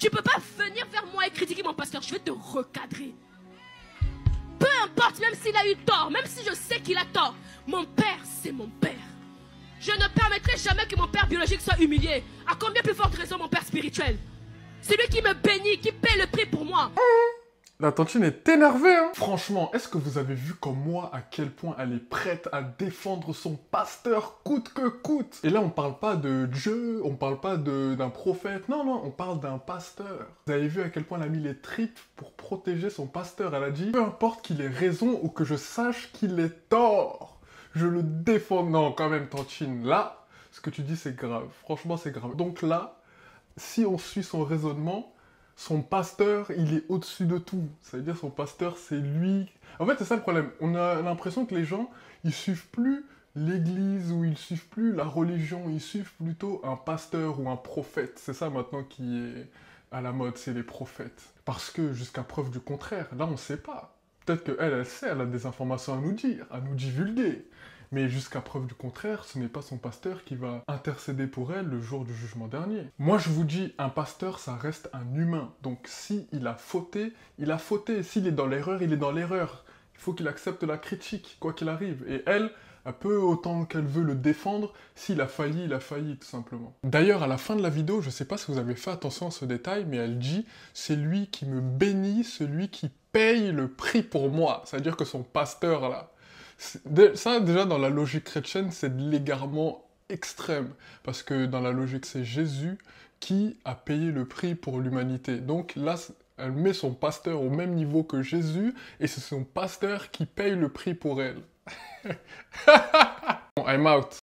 Tu peux pas venir vers moi et critiquer mon pasteur. Je vais te recadrer. Peu importe, même s'il a eu tort, même si je sais qu'il a tort, mon père, c'est mon père. Je ne permettrai jamais que mon père biologique soit humilié. À combien plus forte raison mon père spirituel? C'est lui qui me bénit, qui paie le prix pour moi. La tantine est énervée, hein. Franchement, est-ce que vous avez vu comme moi à quel point elle est prête à défendre son pasteur coûte que coûte? Et là, on parle pas de Dieu, on parle pas d'un prophète, non, non, on parle d'un pasteur. Vous avez vu à quel point elle a mis les tripes pour protéger son pasteur? Elle a dit, peu importe qu'il ait raison ou que je sache qu'il est tort, je le défends. Non, quand même, tantine, là, ce que tu dis, c'est grave. Franchement, c'est grave. Donc là, si on suit son raisonnement, son pasteur, il est au-dessus de tout. Ça veut dire son pasteur, c'est lui. En fait, c'est ça le problème. On a l'impression que les gens, ils suivent plus l'église ou ils suivent plus la religion. Ils suivent plutôt un pasteur ou un prophète. C'est ça maintenant qui est à la mode, c'est les prophètes. Parce que jusqu'à preuve du contraire, là, on ne sait pas. Peut-être qu'elle, elle sait, elle a des informations à nous dire, à nous divulguer. Mais jusqu'à preuve du contraire, ce n'est pas son pasteur qui va intercéder pour elle le jour du jugement dernier. Moi, je vous dis, un pasteur, ça reste un humain. Donc, s'il a fauté, il a fauté. S'il est dans l'erreur, il est dans l'erreur. Il faut qu'il accepte la critique, quoi qu'il arrive. Et elle peut, autant qu'elle veut le défendre, s'il a failli, tout simplement. D'ailleurs, à la fin de la vidéo, je ne sais pas si vous avez fait attention à ce détail, mais elle dit « C'est lui qui me bénit, celui qui paye le prix pour moi. » C'est-à-dire que son pasteur, là, ça, déjà, dans la logique chrétienne, c'est de l'égarement extrême. Parce que dans la logique, c'est Jésus qui a payé le prix pour l'humanité. Donc là, elle met son pasteur au même niveau que Jésus, et c'est son pasteur qui paye le prix pour elle. Bon, I'm out.